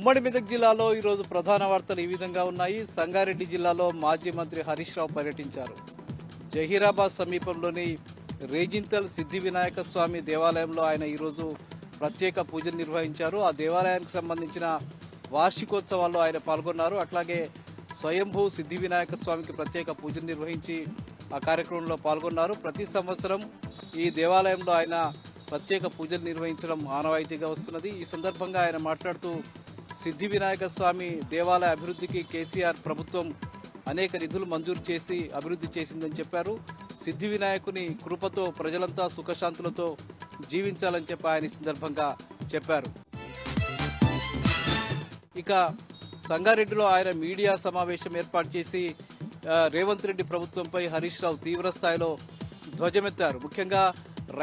ఉమ్మడి మెదక్ జిల్లాలో ఈరోజు ప్రధాన వార్తలు ఈ విధంగా ఉన్నాయి. సంగారెడ్డి జిల్లాలో మాజీ మంత్రి హరీష్ రావు పర్యటించారు. జహీరాబాద్ సమీపంలోని రేజింతల్ సిద్ధి వినాయక స్వామి దేవాలయంలో ఆయన ఈరోజు ప్రత్యేక పూజలు నిర్వహించారు. ఆ దేవాలయానికి సంబంధించిన వార్షికోత్సవాల్లో ఆయన పాల్గొన్నారు. అట్లాగే స్వయంభూ సిద్ధి వినాయక స్వామికి ప్రత్యేక పూజలు నిర్వహించి ఆ కార్యక్రమంలో పాల్గొన్నారు. ప్రతి సంవత్సరం ఈ దేవాలయంలో ఆయన ప్రత్యేక పూజలు నిర్వహించడం ఆనవాయితీగా వస్తున్నది. ఈ సందర్భంగా ఆయన మాట్లాడుతూ సిద్ధి వినాయక స్వామి దేవాలయ అభివృద్ధికి కేసీఆర్ ప్రభుత్వం అనేక నిధులు మంజూరు చేసి అభివృద్ధి చేసిందని చెప్పారు. సిద్ధి వినాయకుని కృపతో ప్రజలంతా సుఖశాంతులతో జీవించాలని చెప్పి ఆయన ఈ సందర్భంగా చెప్పారు. ఇక సంగారెడ్డిలో ఆయన మీడియా సమావేశం ఏర్పాటు చేసి రేవంత్ రెడ్డి ప్రభుత్వంపై హరీష్ రావు తీవ్ర స్థాయిలో ధ్వజమెత్తారు. ముఖ్యంగా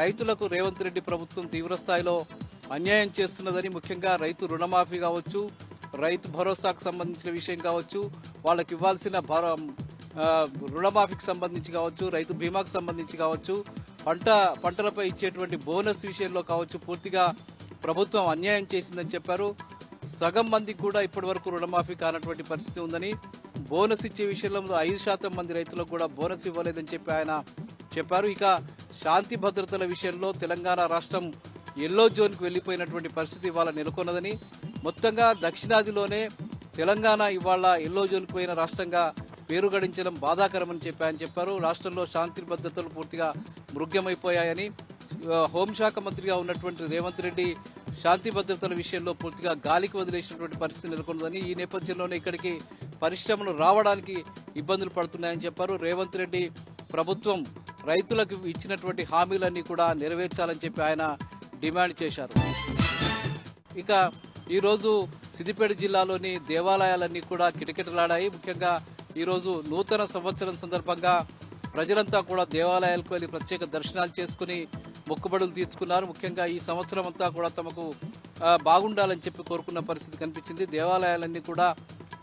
రైతులకు రేవంత్ రెడ్డి ప్రభుత్వం తీవ్ర స్థాయిలో అన్యాయం చేస్తున్నదని, ముఖ్యంగా రైతు రుణమాఫీ కావచ్చు, రైతు భరోసాకు సంబంధించిన విషయం కావచ్చు, వాళ్ళకి ఇవ్వాల్సిన రుణమాఫీకి సంబంధించి కావచ్చు, రైతు బీమాకు సంబంధించి కావచ్చు, పంటలపై ఇచ్చేటువంటి బోనస్ విషయంలో కావచ్చు, పూర్తిగా ప్రభుత్వం అన్యాయం చేసిందని చెప్పారు. సగం మందికి కూడా ఇప్పటి వరకు రుణమాఫీ కానటువంటి పరిస్థితి ఉందని, బోనస్ ఇచ్చే విషయంలో 5% మంది రైతులకు కూడా బోనస్ ఇవ్వలేదని చెప్పి ఆయన చెప్పారు. ఇక శాంతి భద్రతల విషయంలో తెలంగాణ రాష్ట్రం ఎల్లో జోన్కు వెళ్లిపోయినటువంటి పరిస్థితి ఇవాళ నెలకొన్నదని, మొత్తంగా దక్షిణాదిలోనే తెలంగాణ ఇవాళ ఎల్లో జోన్కు పోయిన రాష్ట్రంగా పేరు గడించడం బాధాకరమని చెప్పి ఆయన చెప్పారు. రాష్ట్రంలో శాంతి భద్రతలు పూర్తిగా మృగ్యమైపోయాయని, హోంశాఖ మంత్రిగా ఉన్నటువంటి రేవంత్ రెడ్డి శాంతి భద్రతల విషయంలో పూర్తిగా గాలికి వదిలేసినటువంటి పరిస్థితి నెలకొన్నదని, ఈ నేపథ్యంలోనే ఇక్కడికి పరిశ్రమలు రావడానికి ఇబ్బందులు పడుతున్నాయని చెప్పారు. రేవంత్ రెడ్డి ప్రభుత్వం రైతులకు ఇచ్చినటువంటి హామీలన్నీ కూడా నెరవేర్చాలని చెప్పి ఆయన డిమాండ్ చేశారు. ఇక ఈరోజు సిద్దిపేట జిల్లాలోని దేవాలయాలన్నీ కూడా కిటకిటలాడాయి. ముఖ్యంగా ఈరోజు నూతన సంవత్సరం సందర్భంగా ప్రజలంతా కూడా దేవాలయాలకు వెళ్ళి ప్రత్యేక దర్శనాలు చేసుకుని మొక్కుబడులు తీర్చుకున్నారు. ముఖ్యంగా ఈ సంవత్సరం అంతా కూడా తమకు బాగుండాలని చెప్పి కోరుకున్న పరిస్థితి కనిపించింది. దేవాలయాలన్నీ కూడా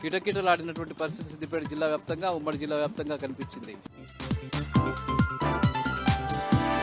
కిటకిటలాడినటువంటి పరిస్థితి సిద్దిపేట జిల్లా వ్యాప్తంగా, ఉమ్మడి జిల్లా వ్యాప్తంగా కనిపించింది.